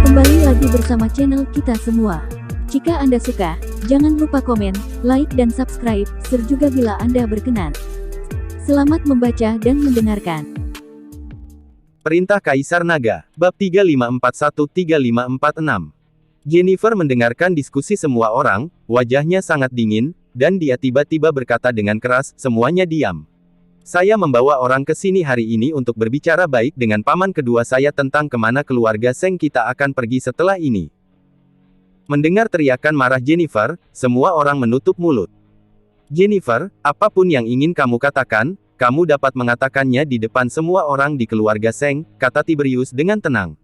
Kembali lagi bersama channel kita semua. Jika Anda suka, jangan lupa komen, like dan subscribe, share juga bila Anda berkenan. Selamat membaca dan mendengarkan. Perintah Kaisar Naga, bab 3541-3546. Jennifer mendengarkan diskusi semua orang, wajahnya sangat dingin, dan dia tiba-tiba berkata dengan keras, semuanya diam. Saya membawa orang ke sini hari ini untuk berbicara baik dengan paman kedua saya tentang kemana keluarga Seng kita akan pergi setelah ini. Mendengar teriakan marah Jennifer, semua orang menutup mulut. Jennifer, apapun yang ingin kamu katakan, kamu dapat mengatakannya di depan semua orang di keluarga Seng, kata Tiberius dengan tenang.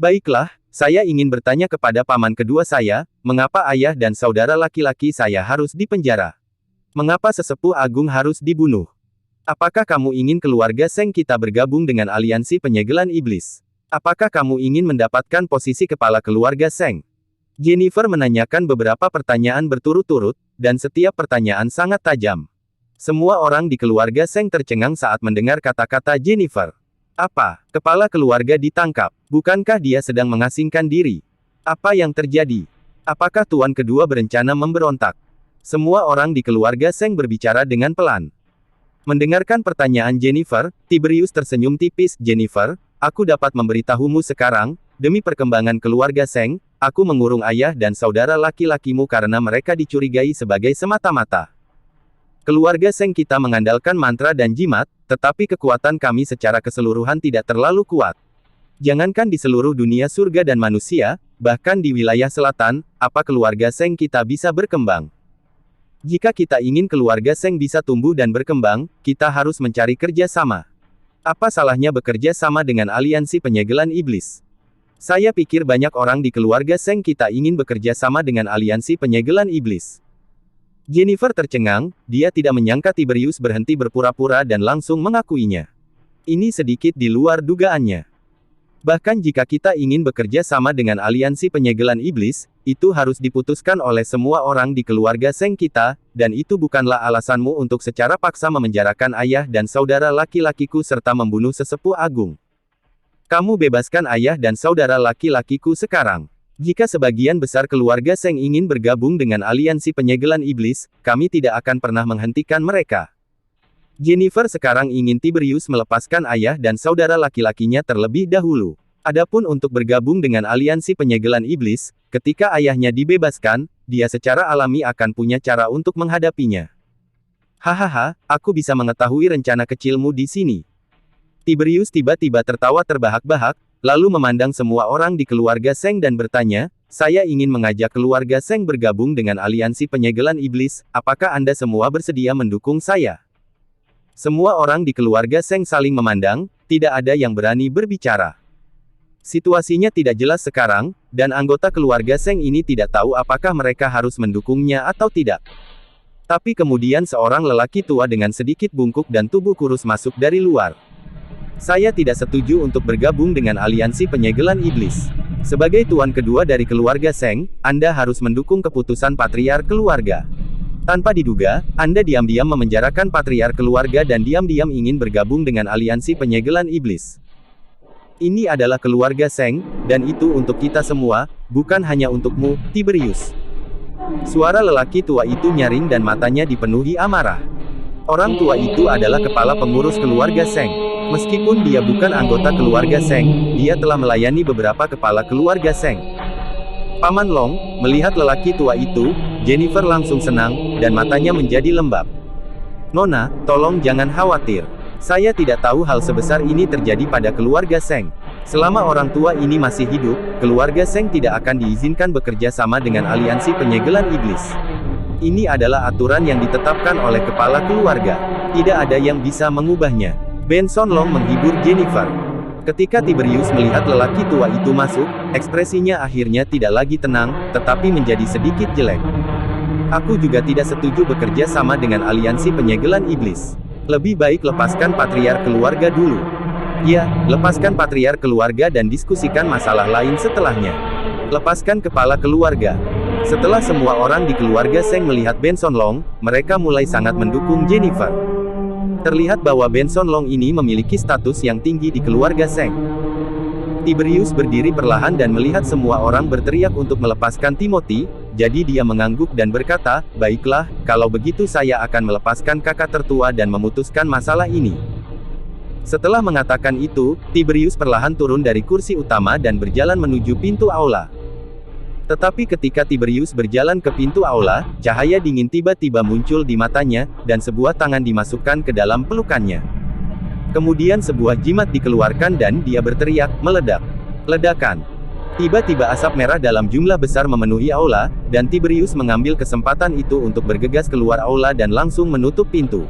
Baiklah, saya ingin bertanya kepada paman kedua saya, mengapa ayah dan saudara laki-laki saya harus dipenjara? Mengapa sesepuh agung harus dibunuh? Apakah kamu ingin keluarga Seng kita bergabung dengan aliansi penyegelan iblis? Apakah kamu ingin mendapatkan posisi kepala keluarga Seng? Jennifer menanyakan beberapa pertanyaan berturut-turut, dan setiap pertanyaan sangat tajam. Semua orang di keluarga Seng tercengang saat mendengar kata-kata Jennifer. Apa? Kepala keluarga ditangkap? Bukankah dia sedang mengasingkan diri? Apa yang terjadi? Apakah tuan kedua berencana memberontak? Semua orang di keluarga Seng berbicara dengan pelan. Mendengarkan pertanyaan Jennifer, Tiberius tersenyum tipis. Jennifer, aku dapat memberitahumu sekarang, demi perkembangan keluarga Seng, aku mengurung ayah dan saudara laki-lakimu karena mereka dicurigai sebagai semata-mata. Keluarga Seng kita mengandalkan mantra dan jimat, tetapi kekuatan kami secara keseluruhan tidak terlalu kuat. Jangankan di seluruh dunia surga dan manusia, bahkan di wilayah selatan, apa keluarga Seng kita bisa berkembang? Jika kita ingin keluarga Seng bisa tumbuh dan berkembang, kita harus mencari kerja sama. Apa salahnya bekerja sama dengan aliansi penyegelan iblis? Saya pikir banyak orang di keluarga Seng kita ingin bekerja sama dengan aliansi penyegelan iblis. Jennifer tercengang, dia tidak menyangka Tiberius berhenti berpura-pura dan langsung mengakuinya. Ini sedikit di luar dugaannya. Bahkan jika kita ingin bekerja sama dengan aliansi penyegelan iblis, itu harus diputuskan oleh semua orang di keluarga Seng kita, dan itu bukanlah alasanmu untuk secara paksa memenjarakan ayah dan saudara laki-lakiku serta membunuh sesepuh agung. Kamu bebaskan ayah dan saudara laki-lakiku sekarang. Jika sebagian besar keluarga Seng ingin bergabung dengan aliansi penyegelan iblis, kami tidak akan pernah menghentikan mereka. Jennifer sekarang ingin Tiberius melepaskan ayah dan saudara laki-lakinya terlebih dahulu. Adapun untuk bergabung dengan aliansi penyegelan iblis, ketika ayahnya dibebaskan, dia secara alami akan punya cara untuk menghadapinya. Hahaha, aku bisa mengetahui rencana kecilmu di sini. Tiberius tiba-tiba tertawa terbahak-bahak, lalu memandang semua orang di keluarga Seng dan bertanya, saya ingin mengajak keluarga Seng bergabung dengan aliansi penyegelan iblis, apakah Anda semua bersedia mendukung saya? Semua orang di keluarga Seng saling memandang, tidak ada yang berani berbicara. Situasinya tidak jelas sekarang, dan anggota keluarga Seng ini tidak tahu apakah mereka harus mendukungnya atau tidak. Tapi kemudian seorang lelaki tua dengan sedikit bungkuk dan tubuh kurus masuk dari luar. Saya tidak setuju untuk bergabung dengan aliansi penyegelan iblis. Sebagai tuan kedua dari keluarga Seng, Anda harus mendukung keputusan patriark keluarga. Tanpa diduga, Anda diam-diam memenjarakan patriark keluarga dan diam-diam ingin bergabung dengan aliansi penyegelan iblis. Ini adalah keluarga Seng, dan itu untuk kita semua, bukan hanya untukmu, Tiberius. Suara lelaki tua itu nyaring dan matanya dipenuhi amarah. Orang tua itu adalah kepala pengurus keluarga Seng. Meskipun dia bukan anggota keluarga Seng, dia telah melayani beberapa kepala keluarga Seng. Paman Long, melihat lelaki tua itu, Jennifer langsung senang, dan matanya menjadi lembab. Nona, tolong jangan khawatir. Saya tidak tahu hal sebesar ini terjadi pada keluarga Seng. Selama orang tua ini masih hidup, keluarga Seng tidak akan diizinkan bekerja sama dengan aliansi penyegelan iblis. Ini adalah aturan yang ditetapkan oleh kepala keluarga. Tidak ada yang bisa mengubahnya. Benson Long menghibur Jennifer. Ketika Tiberius melihat lelaki tua itu masuk, ekspresinya akhirnya tidak lagi tenang, tetapi menjadi sedikit jelek. Aku juga tidak setuju bekerja sama dengan aliansi penyegelan iblis. Lebih baik lepaskan patriark keluarga dulu. Ya, lepaskan patriark keluarga dan diskusikan masalah lain setelahnya. Lepaskan kepala keluarga. Setelah semua orang di keluarga Seng melihat Benson Long, mereka mulai sangat mendukung Jennifer. Terlihat bahwa Benson Long ini memiliki status yang tinggi di keluarga Seng. Tiberius berdiri perlahan dan melihat semua orang berteriak untuk melepaskan Timothy, jadi dia mengangguk dan berkata, "Baiklah, kalau begitu saya akan melepaskan kakak tertua dan memutuskan masalah ini." Setelah mengatakan itu, Tiberius perlahan turun dari kursi utama dan berjalan menuju pintu aula. Tetapi ketika Tiberius berjalan ke pintu aula, cahaya dingin tiba-tiba muncul di matanya, dan sebuah tangan dimasukkan ke dalam pelukannya. Kemudian sebuah jimat dikeluarkan dan dia berteriak, "Meledak!" Ledakan. Tiba-tiba asap merah dalam jumlah besar memenuhi aula, dan Tiberius mengambil kesempatan itu untuk bergegas keluar aula dan langsung menutup pintu.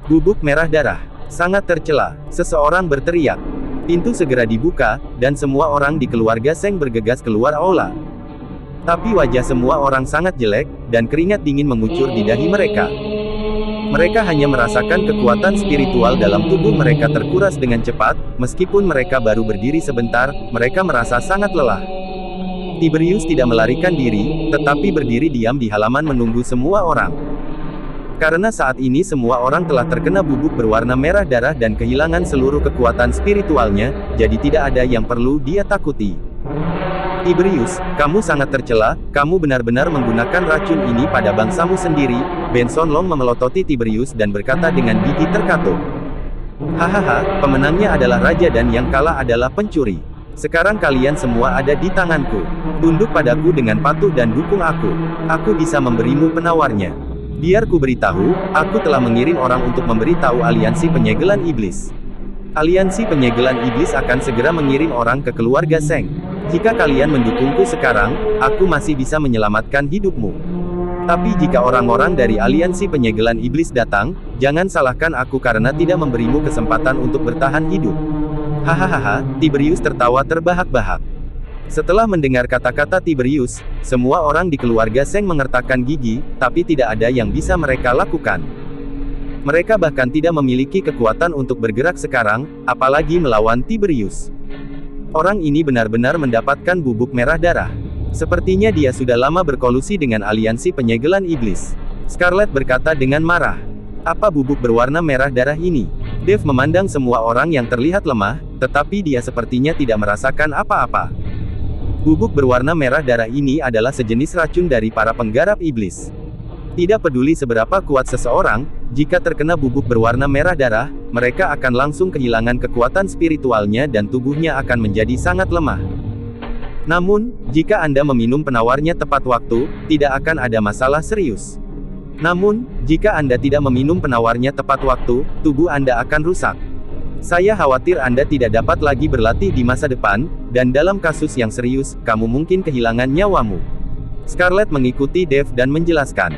Bubuk merah darah. Sangat tercela. Seseorang berteriak. Pintu segera dibuka, dan semua orang di keluarga Seng bergegas keluar aula. Tapi wajah semua orang sangat jelek, dan keringat dingin mengucur di dahi mereka. Mereka hanya merasakan kekuatan spiritual dalam tubuh mereka terkuras dengan cepat, meskipun mereka baru berdiri sebentar, mereka merasa sangat lelah. Tiberius tidak melarikan diri, tetapi berdiri diam di halaman menunggu semua orang. Karena saat ini semua orang telah terkena bubuk berwarna merah darah dan kehilangan seluruh kekuatan spiritualnya, jadi tidak ada yang perlu dia takuti. Tiberius, kamu sangat tercela, kamu benar-benar menggunakan racun ini pada bangsamu sendiri. Benson Long memelototi Tiberius dan berkata dengan gigi terkatup. Hahaha, pemenangnya adalah raja dan yang kalah adalah pencuri. Sekarang kalian semua ada di tanganku. Tunduk padaku dengan patuh dan dukung aku. Aku bisa memberimu penawarnya. Biar ku beritahu, aku telah mengirim orang untuk memberitahu aliansi penyegelan iblis. Aliansi penyegelan iblis akan segera mengirim orang ke keluarga Seng. Jika kalian mendukungku sekarang, aku masih bisa menyelamatkan hidupmu. Tapi jika orang-orang dari aliansi penyegelan iblis datang, jangan salahkan aku karena tidak memberimu kesempatan untuk bertahan hidup. Hahaha, Tiberius tertawa terbahak-bahak. Setelah mendengar kata-kata Tiberius, semua orang di keluarga Seng mengertakkan gigi, tapi tidak ada yang bisa mereka lakukan. Mereka bahkan tidak memiliki kekuatan untuk bergerak sekarang, apalagi melawan Tiberius. Orang ini benar-benar mendapatkan bubuk merah darah. Sepertinya dia sudah lama berkolusi dengan aliansi penyegelan iblis. Scarlet berkata dengan marah. Apa bubuk berwarna merah darah ini? Dave memandang semua orang yang terlihat lemah, tetapi dia sepertinya tidak merasakan apa-apa. Bubuk berwarna merah darah ini adalah sejenis racun dari para penggarap iblis. Tidak peduli seberapa kuat seseorang, jika terkena bubuk berwarna merah darah, mereka akan langsung kehilangan kekuatan spiritualnya dan tubuhnya akan menjadi sangat lemah. Namun, jika Anda meminum penawarnya tepat waktu, tidak akan ada masalah serius. Namun, jika Anda tidak meminum penawarnya tepat waktu, tubuh Anda akan rusak. Saya khawatir Anda tidak dapat lagi berlatih di masa depan, dan dalam kasus yang serius, kamu mungkin kehilangan nyawamu. Scarlet mengikuti Dave dan menjelaskan.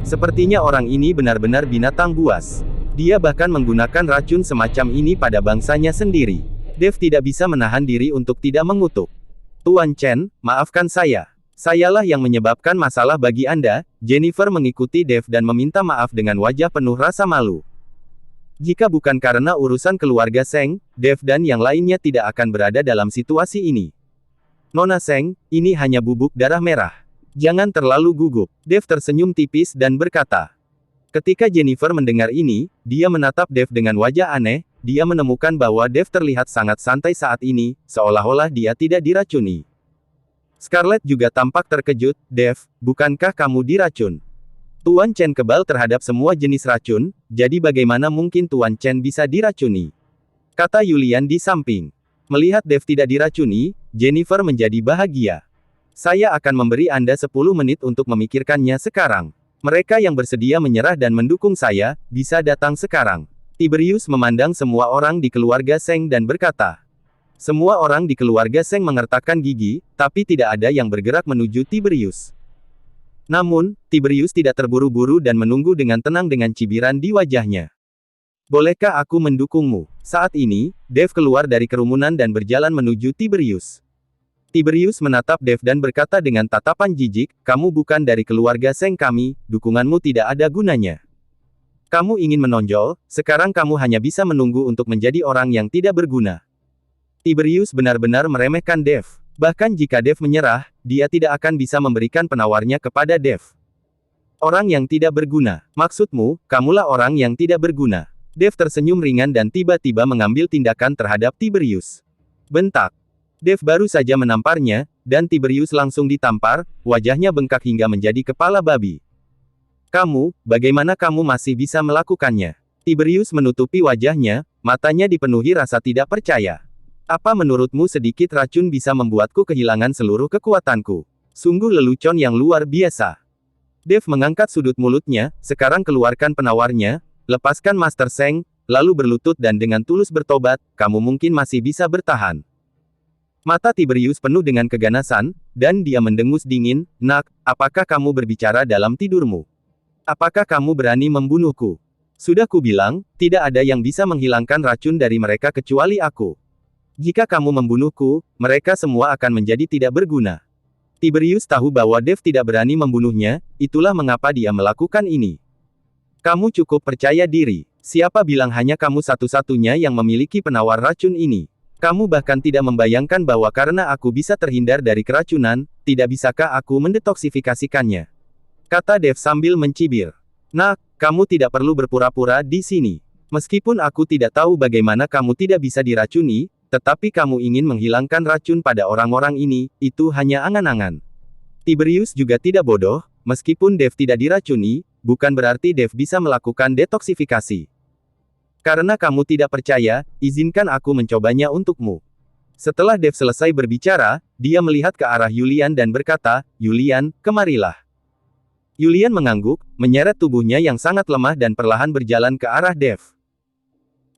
Sepertinya orang ini benar-benar binatang buas. Dia bahkan menggunakan racun semacam ini pada bangsanya sendiri. Dave tidak bisa menahan diri untuk tidak mengutuk. Tuan Chen, maafkan saya. Sayalah yang menyebabkan masalah bagi Anda. Jennifer mengikuti Dave dan meminta maaf dengan wajah penuh rasa malu. Jika bukan karena urusan keluarga Seng, Dave dan yang lainnya tidak akan berada dalam situasi ini. Nona Seng, ini hanya bubuk darah merah. Jangan terlalu gugup. Dave tersenyum tipis dan berkata. Ketika Jennifer mendengar ini, dia menatap Dave dengan wajah aneh. Dia menemukan bahwa Dave terlihat sangat santai saat ini, seolah-olah dia tidak diracuni. Scarlet juga tampak terkejut. Dave, bukankah kamu diracun? Tuan Chen kebal terhadap semua jenis racun, jadi bagaimana mungkin Tuan Chen bisa diracuni? Kata Yulian di samping. Melihat Dave tidak diracuni, Jennifer menjadi bahagia. Saya akan memberi Anda 10 menit untuk memikirkannya sekarang. Mereka yang bersedia menyerah dan mendukung saya, bisa datang sekarang. Tiberius memandang semua orang di keluarga Seng dan berkata. Semua orang di keluarga Seng mengertakkan gigi, tapi tidak ada yang bergerak menuju Tiberius. Namun, Tiberius tidak terburu-buru dan menunggu dengan tenang dengan cibiran di wajahnya. Bolehkah aku mendukungmu? Saat ini, Dave keluar dari kerumunan dan berjalan menuju Tiberius. Tiberius menatap Dave dan berkata dengan tatapan jijik, kamu bukan dari keluarga Seng kami, dukunganmu tidak ada gunanya. Kamu ingin menonjol, sekarang kamu hanya bisa menunggu untuk menjadi orang yang tidak berguna. Tiberius benar-benar meremehkan Dave. Bahkan jika Dave menyerah, dia tidak akan bisa memberikan penawarnya kepada Dave. Orang yang tidak berguna. Maksudmu, kamulah orang yang tidak berguna. Dave tersenyum ringan dan tiba-tiba mengambil tindakan terhadap Tiberius. Bentak. Dev baru saja menamparnya, dan Tiberius langsung ditampar, wajahnya bengkak hingga menjadi kepala babi. Kamu, bagaimana kamu masih bisa melakukannya? Tiberius menutupi wajahnya, matanya dipenuhi rasa tidak percaya. Apa menurutmu sedikit racun bisa membuatku kehilangan seluruh kekuatanku? Sungguh lelucon yang luar biasa. Dev mengangkat sudut mulutnya, sekarang keluarkan penawarnya, lepaskan Master Seng, lalu berlutut dan dengan tulus bertobat, kamu mungkin masih bisa bertahan. Mata Tiberius penuh dengan keganasan, dan dia mendengus dingin, "Nak, apakah kamu berbicara dalam tidurmu? Apakah kamu berani membunuhku? Sudah kubilang, tidak ada yang bisa menghilangkan racun dari mereka kecuali aku. Jika kamu membunuhku, mereka semua akan menjadi tidak berguna." Tiberius tahu bahwa Dev tidak berani membunuhnya, itulah mengapa dia melakukan ini. Kamu cukup percaya diri. Siapa bilang hanya kamu satu-satunya yang memiliki penawar racun ini? Kamu bahkan tidak membayangkan bahwa karena aku bisa terhindar dari keracunan, tidak bisakah aku mendetoksifikasikannya? Kata Dev sambil mencibir. Nak, kamu tidak perlu berpura-pura di sini. Meskipun aku tidak tahu bagaimana kamu tidak bisa diracuni, tetapi kamu ingin menghilangkan racun pada orang-orang ini, itu hanya angan-angan. Tiberius juga tidak bodoh, meskipun Dev tidak diracuni, bukan berarti Dev bisa melakukan detoksifikasi. Karena kamu tidak percaya, izinkan aku mencobanya untukmu. Setelah Dev selesai berbicara, dia melihat ke arah Yulian dan berkata, "Yulian, kemarilah." Yulian mengangguk, menyeret tubuhnya yang sangat lemah dan perlahan berjalan ke arah Dev.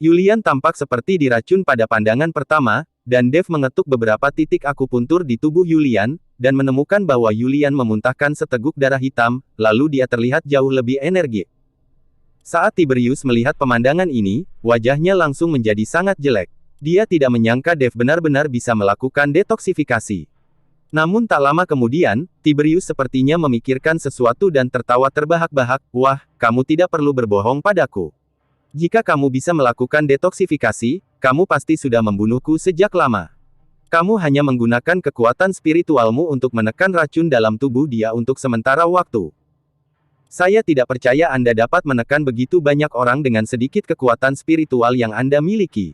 Yulian tampak seperti diracun pada pandangan pertama, dan Dev mengetuk beberapa titik akupuntur di tubuh Yulian, dan menemukan bahwa Yulian memuntahkan seteguk darah hitam, lalu dia terlihat jauh lebih energik. Saat Tiberius melihat pemandangan ini, wajahnya langsung menjadi sangat jelek. Dia tidak menyangka Dev benar-benar bisa melakukan detoksifikasi. Namun tak lama kemudian, Tiberius sepertinya memikirkan sesuatu dan tertawa terbahak-bahak, "Wah, kamu tidak perlu berbohong padaku. Jika kamu bisa melakukan detoksifikasi, kamu pasti sudah membunuhku sejak lama. Kamu hanya menggunakan kekuatan spiritualmu untuk menekan racun dalam tubuh dia untuk sementara waktu. Saya tidak percaya Anda dapat menekan begitu banyak orang dengan sedikit kekuatan spiritual yang Anda miliki.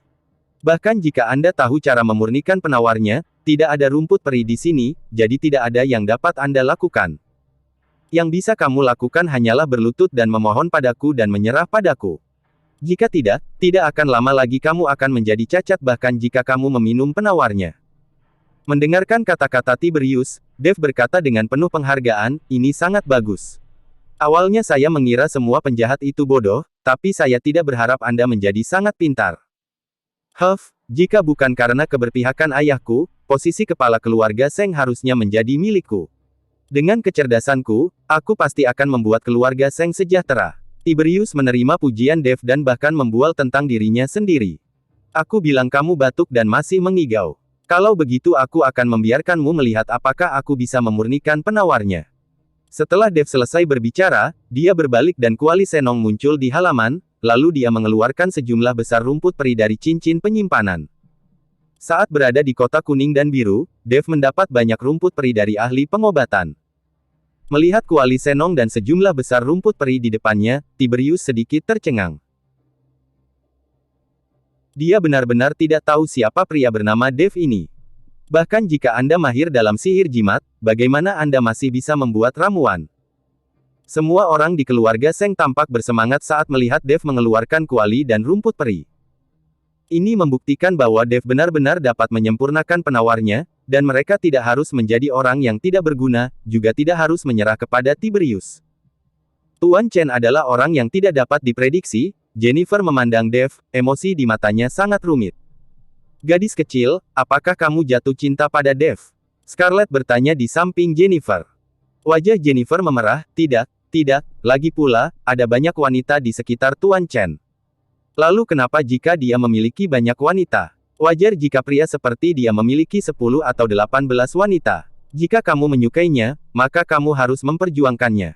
Bahkan jika Anda tahu cara memurnikan penawarnya, tidak ada rumput peri di sini, jadi tidak ada yang dapat Anda lakukan. Yang bisa kamu lakukan hanyalah berlutut dan memohon padaku dan menyerah padaku. Jika tidak, tidak akan lama lagi kamu akan menjadi cacat bahkan jika kamu meminum penawarnya." Mendengarkan kata-kata Tiberius, Dev berkata dengan penuh penghargaan, "Ini sangat bagus. Awalnya saya mengira semua penjahat itu bodoh, tapi saya tidak berharap Anda menjadi sangat pintar. Jika bukan karena keberpihakan ayahku, posisi kepala keluarga Seng harusnya menjadi milikku. Dengan kecerdasanku, aku pasti akan membuat keluarga Seng sejahtera." Tiberius menerima pujian Dev dan bahkan membual tentang dirinya sendiri. "Aku bilang kamu batuk dan masih mengigau. Kalau begitu aku akan membiarkanmu melihat apakah aku bisa memurnikan penawarnya." Setelah Dev selesai berbicara, dia berbalik dan Kuali Senong muncul di halaman, lalu dia mengeluarkan sejumlah besar rumput peri dari cincin penyimpanan. Saat berada di kota kuning dan biru, Dev mendapat banyak rumput peri dari ahli pengobatan. Melihat Kuali Senong dan sejumlah besar rumput peri di depannya, Tiberius sedikit tercengang. Dia benar-benar tidak tahu siapa pria bernama Dev ini. Bahkan jika Anda mahir dalam sihir jimat, bagaimana Anda masih bisa membuat ramuan? Semua orang di keluarga Seng tampak bersemangat saat melihat Dev mengeluarkan kuali dan rumput peri. Ini membuktikan bahwa Dev benar-benar dapat menyempurnakan penawarnya, dan mereka tidak harus menjadi orang yang tidak berguna, juga tidak harus menyerah kepada Tiberius. Tuan Chen adalah orang yang tidak dapat diprediksi. Jennifer memandang Dev, emosi di matanya sangat rumit. "Gadis kecil, apakah kamu jatuh cinta pada Dev?" Scarlett bertanya di samping Jennifer. Wajah Jennifer memerah, "Tidak, lagi pula, ada banyak wanita di sekitar Tuan Chen. Lalu kenapa jika dia memiliki banyak wanita? Wajar jika pria seperti dia memiliki 10 atau 18 wanita. Jika kamu menyukainya, maka kamu harus memperjuangkannya."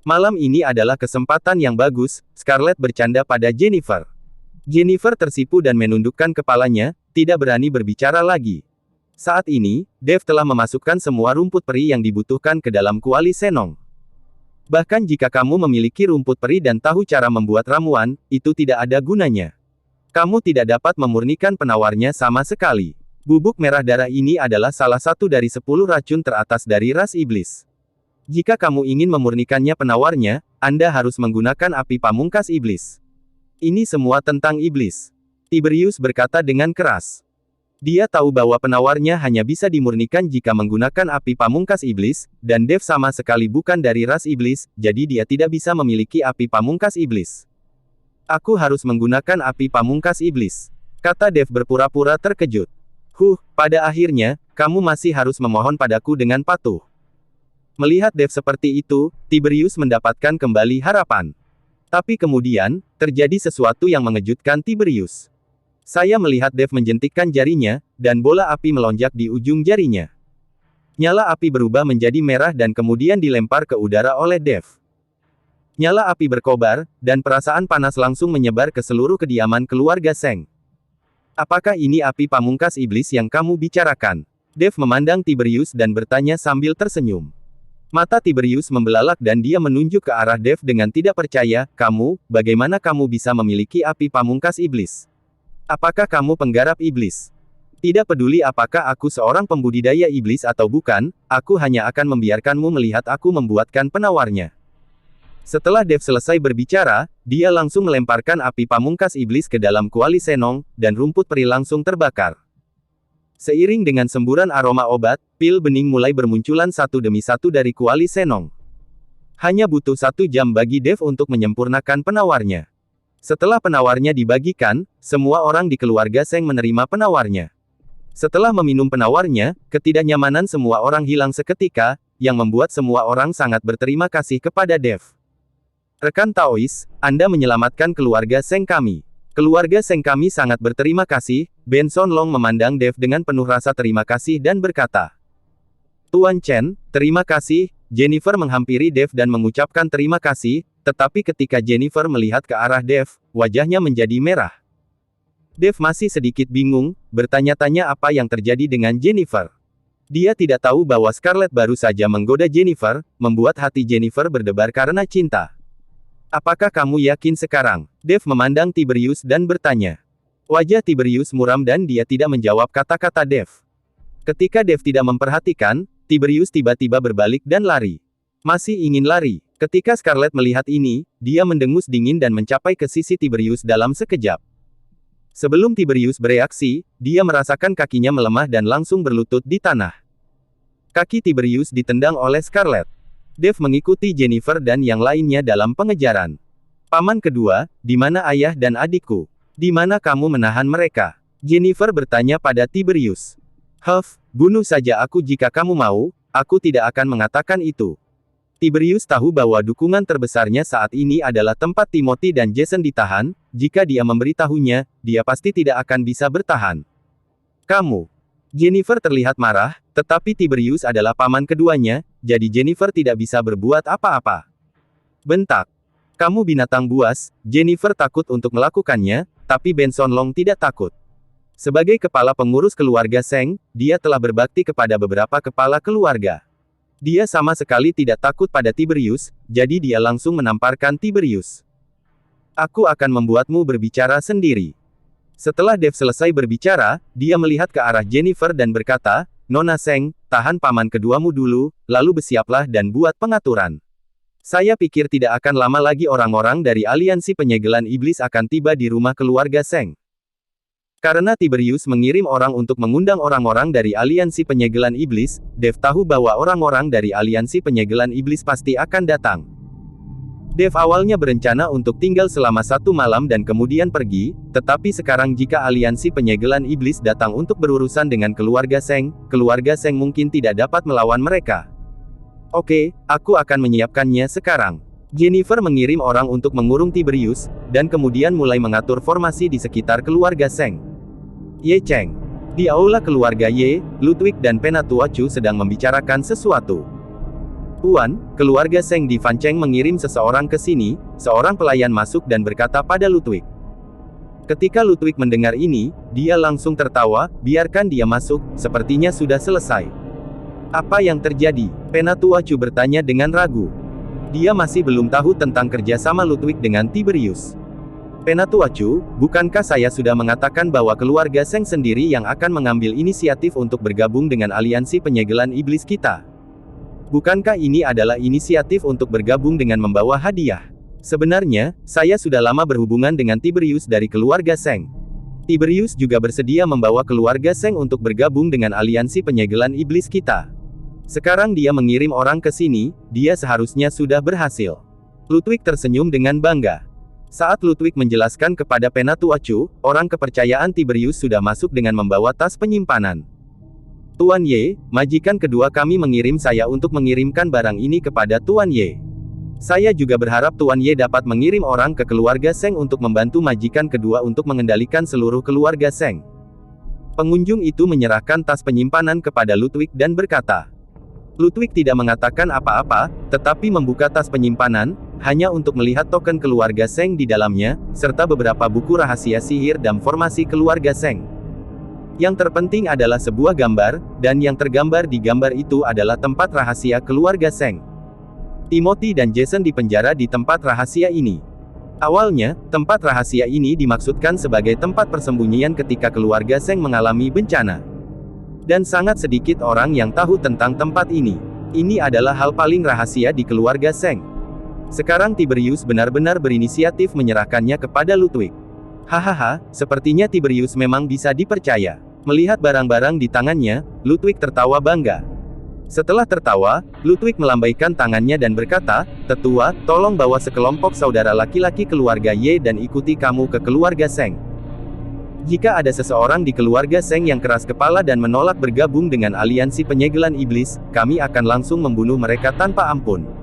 "Malam ini adalah kesempatan yang bagus," Scarlett bercanda pada Jennifer. Jennifer tersipu dan menundukkan kepalanya, tidak berani berbicara lagi. Saat ini, Dev telah memasukkan semua rumput peri yang dibutuhkan ke dalam Kuali Senong. Bahkan jika kamu memiliki rumput peri dan tahu cara membuat ramuan, itu tidak ada gunanya. Kamu tidak dapat memurnikan penawarnya sama sekali. Bubuk merah darah ini adalah salah satu dari 10 racun teratas dari ras iblis. Jika kamu ingin memurnikannya penawarnya, Anda harus menggunakan api pamungkas iblis. Ini semua tentang iblis. Tiberius berkata dengan keras. Dia tahu bahwa penawarnya hanya bisa dimurnikan jika menggunakan api pamungkas iblis, dan Dev sama sekali bukan dari ras iblis, jadi dia tidak bisa memiliki api pamungkas iblis. Aku harus menggunakan api pamungkas iblis, kata Dev berpura-pura terkejut. Pada akhirnya, kamu masih harus memohon padaku dengan patuh. Melihat Dev seperti itu, Tiberius mendapatkan kembali harapan. Tapi kemudian, terjadi sesuatu yang mengejutkan Tiberius. Saya melihat Dev menjentikkan jarinya, dan bola api melonjak di ujung jarinya. Nyala api berubah menjadi merah dan kemudian dilempar ke udara oleh Dev. Nyala api berkobar, dan perasaan panas langsung menyebar ke seluruh kediaman keluarga Seng. Apakah ini api pamungkas iblis yang kamu bicarakan? Dev memandang Tiberius dan bertanya sambil tersenyum. Mata Tiberius membelalak dan dia menunjuk ke arah Dev dengan tidak percaya, bagaimana kamu bisa memiliki api pamungkas iblis? Apakah kamu penggarap iblis? Tidak peduli apakah aku seorang pembudidaya iblis atau bukan, aku hanya akan membiarkanmu melihat aku membuatkan penawarnya. Setelah Dev selesai berbicara, dia langsung melemparkan api pamungkas iblis ke dalam kuali Senong, dan rumput peri langsung terbakar. Seiring dengan semburan aroma obat, pil bening mulai bermunculan satu demi satu dari kuali Senong. Hanya butuh 1 jam bagi Dev untuk menyempurnakan penawarnya. Setelah penawarnya dibagikan, semua orang di keluarga Seng menerima penawarnya. Setelah meminum penawarnya, ketidaknyamanan semua orang hilang seketika, yang membuat semua orang sangat berterima kasih kepada Dev. Rekan Taois, Anda menyelamatkan keluarga Seng kami. Keluarga Seng kami sangat berterima kasih. Benson Long memandang Dev dengan penuh rasa terima kasih dan berkata. Tuan Chen, terima kasih. Jennifer menghampiri Dev dan mengucapkan terima kasih, tetapi ketika Jennifer melihat ke arah Dev, wajahnya menjadi merah. Dev masih sedikit bingung, bertanya-tanya apa yang terjadi dengan Jennifer. Dia tidak tahu bahwa Scarlett baru saja menggoda Jennifer, membuat hati Jennifer berdebar karena cinta. Apakah kamu yakin sekarang? Dev memandang Tiberius dan bertanya. Wajah Tiberius muram dan dia tidak menjawab kata-kata Dev. Ketika Dev tidak memperhatikan, Tiberius tiba-tiba berbalik dan lari. Masih ingin lari. Ketika Scarlett melihat ini, dia mendengus dingin dan mencapai ke sisi Tiberius dalam sekejap. Sebelum Tiberius bereaksi, dia merasakan kakinya melemah dan langsung berlutut di tanah. Kaki Tiberius ditendang oleh Scarlett. Dev mengikuti Jennifer dan yang lainnya dalam pengejaran. Paman kedua, di mana ayah dan adikku? Di mana kamu menahan mereka? Jennifer bertanya pada Tiberius. Bunuh saja aku jika kamu mau, aku tidak akan mengatakan itu. Tiberius tahu bahwa dukungan terbesarnya saat ini adalah tempat Timothy dan Jason ditahan, jika dia memberitahunya, dia pasti tidak akan bisa bertahan. Kamu. Jennifer terlihat marah, tetapi Tiberius adalah paman keduanya, jadi Jennifer tidak bisa berbuat apa-apa. Bentak. Kamu binatang buas, Jennifer takut untuk melakukannya, tapi Benson Long tidak takut. Sebagai kepala pengurus keluarga Seng, dia telah berbakti kepada beberapa kepala keluarga. Dia sama sekali tidak takut pada Tiberius, jadi dia langsung menamparkan Tiberius. Aku akan membuatmu berbicara sendiri. Setelah Dev selesai berbicara, dia melihat ke arah Jennifer dan berkata, Nona Seng, tahan paman keduamu dulu, lalu bersiaplah dan buat pengaturan. Saya pikir tidak akan lama lagi orang-orang dari aliansi penyegelan iblis akan tiba di rumah keluarga Seng. Karena Tiberius mengirim orang untuk mengundang orang-orang dari aliansi penyegelan iblis, Dev tahu bahwa orang-orang dari aliansi penyegelan iblis pasti akan datang. Dev awalnya berencana untuk tinggal selama 1 malam dan kemudian pergi, tetapi sekarang jika aliansi penyegelan iblis datang untuk berurusan dengan keluarga Seng mungkin tidak dapat melawan mereka. Oke, aku akan menyiapkannya sekarang. Jennifer mengirim orang untuk mengurung Tiberius, dan kemudian mulai mengatur formasi di sekitar keluarga Seng. Ye Cheng. Di aula keluarga Ye, Ludwig dan Penatua Chu sedang membicarakan sesuatu. Tuan, keluarga Seng di Fan Cheng mengirim seseorang ke sini, seorang pelayan masuk dan berkata pada Ludwig. Ketika Ludwig mendengar ini, dia langsung tertawa, biarkan dia masuk, sepertinya sudah selesai. Apa yang terjadi? Penatua Chu bertanya dengan ragu. Dia masih belum tahu tentang kerjasama Ludwig dengan Tiberius. Penatuacu, bukankah saya sudah mengatakan bahwa keluarga Seng sendiri yang akan mengambil inisiatif untuk bergabung dengan aliansi penyegelan iblis kita? Bukankah ini adalah inisiatif untuk bergabung dengan membawa hadiah? Sebenarnya, saya sudah lama berhubungan dengan Tiberius dari keluarga Seng. Tiberius juga bersedia membawa keluarga Seng untuk bergabung dengan aliansi penyegelan iblis kita. Sekarang dia mengirim orang ke sini, dia seharusnya sudah berhasil. Ludwig tersenyum dengan bangga. Saat Ludwig menjelaskan kepada Penatuacu, orang kepercayaan Tiberius sudah masuk dengan membawa tas penyimpanan. Tuan Ye, majikan kedua kami mengirim saya untuk mengirimkan barang ini kepada Tuan Ye. Saya juga berharap Tuan Ye dapat mengirim orang ke keluarga Seng untuk membantu majikan kedua untuk mengendalikan seluruh keluarga Seng. Pengunjung itu menyerahkan tas penyimpanan kepada Ludwig dan berkata, Ludwig tidak mengatakan apa-apa, tetapi membuka tas penyimpanan, hanya untuk melihat token keluarga Seng di dalamnya, serta beberapa buku rahasia sihir dan formasi keluarga Seng. Yang terpenting adalah sebuah gambar, dan yang tergambar di gambar itu adalah tempat rahasia keluarga Seng. Timothy dan Jason dipenjara di tempat rahasia ini. Awalnya, tempat rahasia ini dimaksudkan sebagai tempat persembunyian ketika keluarga Seng mengalami bencana. Dan sangat sedikit orang yang tahu tentang tempat ini. Ini adalah hal paling rahasia di keluarga Seng. Sekarang Tiberius benar-benar berinisiatif menyerahkannya kepada Ludwig. Hahaha, sepertinya Tiberius memang bisa dipercaya. Melihat barang-barang di tangannya, Ludwig tertawa bangga. Setelah tertawa, Ludwig melambaikan tangannya dan berkata, Tetua, tolong bawa sekelompok saudara laki-laki keluarga Ye dan ikuti kamu ke keluarga Seng. Jika ada seseorang di keluarga Seng yang keras kepala dan menolak bergabung dengan aliansi penyegelan iblis, kami akan langsung membunuh mereka tanpa ampun.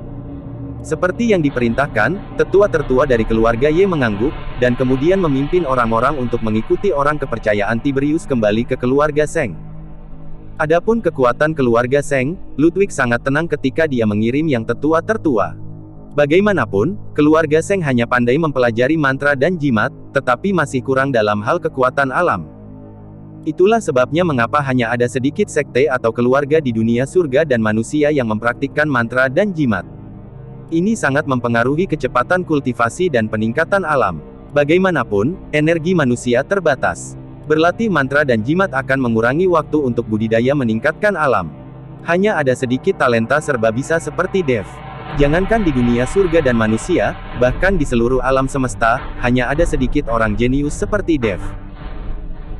Seperti yang diperintahkan, tetua-tertua dari keluarga Ye mengangguk, dan kemudian memimpin orang-orang untuk mengikuti orang kepercayaan Tiberius kembali ke keluarga Seng. Adapun kekuatan keluarga Seng, Ludwig sangat tenang ketika dia mengirim yang tetua-tertua. Bagaimanapun, keluarga Seng hanya pandai mempelajari mantra dan jimat, tetapi masih kurang dalam hal kekuatan alam. Itulah sebabnya mengapa hanya ada sedikit sekte atau keluarga di dunia surga dan manusia yang mempraktikkan mantra dan jimat. Ini sangat mempengaruhi kecepatan kultivasi dan peningkatan alam. Bagaimanapun, energi manusia terbatas. Berlatih mantra dan jimat akan mengurangi waktu untuk budidaya meningkatkan alam. Hanya ada sedikit talenta serba bisa seperti Dev. Jangankan di dunia surga dan manusia, bahkan di seluruh alam semesta, hanya ada sedikit orang jenius seperti Dev.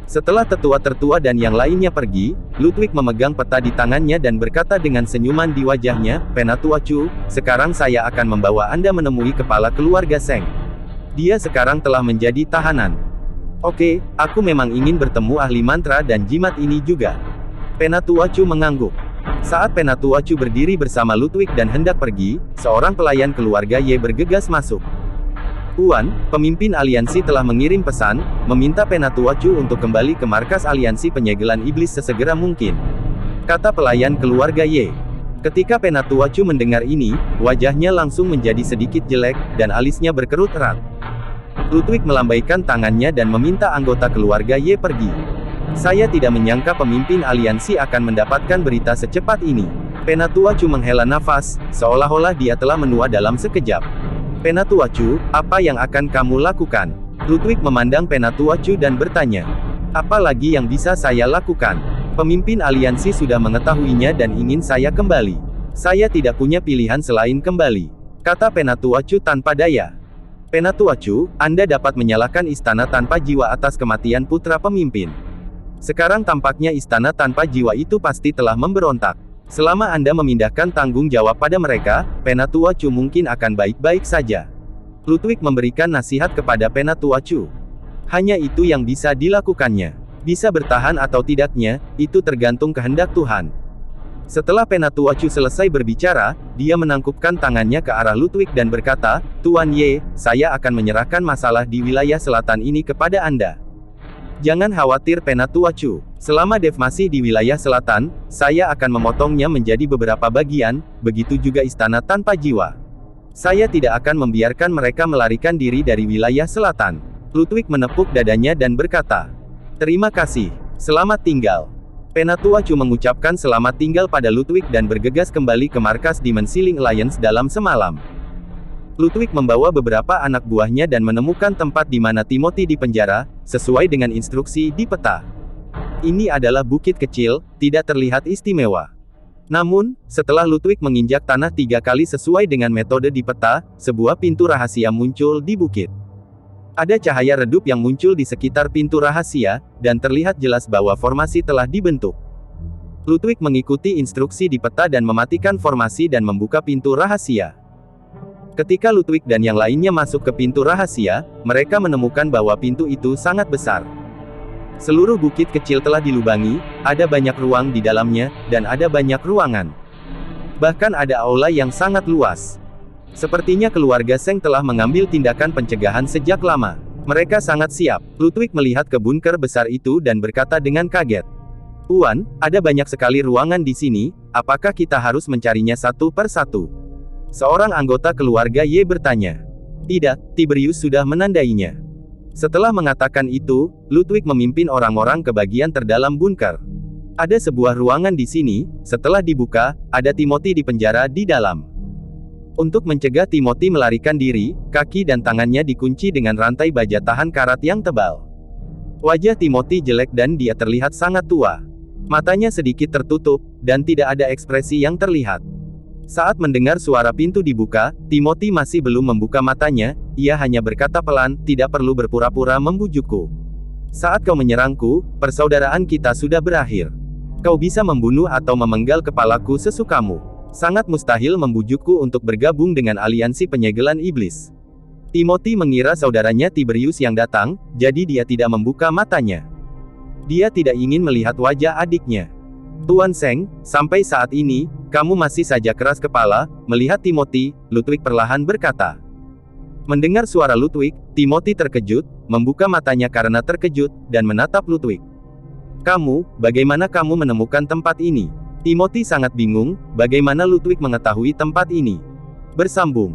Setelah tetua-tertua dan yang lainnya pergi, Ludwig memegang peta di tangannya dan berkata dengan senyuman di wajahnya, Penatuacu, sekarang saya akan membawa Anda menemui kepala keluarga Seng. Dia sekarang telah menjadi tahanan. Oke, aku memang ingin bertemu ahli mantra dan jimat ini juga. Penatuacu mengangguk. Saat Penatuacu berdiri bersama Ludwig dan hendak pergi, seorang pelayan keluarga Ye bergegas masuk. Tuan, pemimpin aliansi telah mengirim pesan, meminta Penatuacu untuk kembali ke markas aliansi penyegelan iblis sesegera mungkin. Kata pelayan keluarga Ye. Ketika Penatuacu mendengar ini, wajahnya langsung menjadi sedikit jelek, dan alisnya berkerut erat. Ludwig melambaikan tangannya dan meminta anggota keluarga Ye pergi. Saya tidak menyangka pemimpin aliansi akan mendapatkan berita secepat ini. Penatuacu menghela nafas, seolah-olah dia telah menua dalam sekejap. Penatuacu, apa yang akan kamu lakukan? Ludwig memandang Penatuacu dan bertanya. Apa lagi yang bisa saya lakukan? Pemimpin aliansi sudah mengetahuinya dan ingin saya kembali. Saya tidak punya pilihan selain kembali. Kata Penatuacu tanpa daya. Penatuacu, Anda dapat menyalahkan istana tanpa jiwa atas kematian putra pemimpin. Sekarang tampaknya istana tanpa jiwa itu pasti telah memberontak. Selama Anda memindahkan tanggung jawab pada mereka, Penatuacu mungkin akan baik-baik saja. Ludwig memberikan nasihat kepada Penatuacu. Hanya itu yang bisa dilakukannya. Bisa bertahan atau tidaknya, itu tergantung kehendak Tuhan. Setelah Penatuacu selesai berbicara, dia menangkupkan tangannya ke arah Ludwig dan berkata, Tuan Ye, saya akan menyerahkan masalah di wilayah selatan ini kepada Anda. Jangan khawatir Penatuacu. Selama Dev masih di wilayah selatan, saya akan memotongnya menjadi beberapa bagian, begitu juga istana tanpa jiwa. Saya tidak akan membiarkan mereka melarikan diri dari wilayah selatan. Ludwig menepuk dadanya dan berkata, terima kasih. Selamat tinggal. Penatuacu mengucapkan selamat tinggal pada Ludwig dan bergegas kembali ke markas Demon Sealing Alliance dalam semalam. Ludwig membawa beberapa anak buahnya dan menemukan tempat di mana Timothy dipenjara, sesuai dengan instruksi di peta. Ini adalah bukit kecil, tidak terlihat istimewa. Namun, setelah Ludwig menginjak tanah 3 kali sesuai dengan metode di peta, sebuah pintu rahasia muncul di bukit. Ada cahaya redup yang muncul di sekitar pintu rahasia, dan terlihat jelas bahwa formasi telah dibentuk. Ludwig mengikuti instruksi di peta dan mematikan formasi dan membuka pintu rahasia. Ketika Ludwig dan yang lainnya masuk ke pintu rahasia, mereka menemukan bahwa pintu itu sangat besar. Seluruh bukit kecil telah dilubangi, ada banyak ruang di dalamnya, dan ada banyak ruangan. Bahkan ada aula yang sangat luas. Sepertinya keluarga Seng telah mengambil tindakan pencegahan sejak lama. Mereka sangat siap. Ludwig melihat ke bunker besar itu dan berkata dengan kaget. "Tuan, ada banyak sekali ruangan di sini, apakah kita harus mencarinya satu per satu?" Seorang anggota keluarga Ye bertanya. "Tidak, Tiberius sudah menandainya." Setelah mengatakan itu, Ludwig memimpin orang-orang ke bagian terdalam bunker. Ada sebuah ruangan di sini, setelah dibuka, ada Timothy di penjara di dalam. Untuk mencegah Timothy melarikan diri, kaki dan tangannya dikunci dengan rantai baja tahan karat yang tebal. Wajah Timothy jelek dan dia terlihat sangat tua. Matanya sedikit tertutup, dan tidak ada ekspresi yang terlihat. Saat mendengar suara pintu dibuka, Timothy masih belum membuka matanya, ia hanya berkata pelan, "Tidak perlu berpura-pura membujukku. Saat kau menyerangku, persaudaraan kita sudah berakhir. Kau bisa membunuh atau memenggal kepalaku sesukamu. Sangat mustahil membujukku untuk bergabung dengan aliansi penyegelan iblis." Timothy mengira saudaranya Tiberius yang datang, jadi dia tidak membuka matanya. Dia tidak ingin melihat wajah adiknya. "Tuan Seng, sampai saat ini, kamu masih saja keras kepala." Melihat Timothy, Ludwig perlahan berkata. Mendengar suara Ludwig, Timothy terkejut, membuka matanya karena terkejut, dan menatap Ludwig. Bagaimana kamu menemukan tempat ini?" Timothy sangat bingung, bagaimana Ludwig mengetahui tempat ini. Bersambung.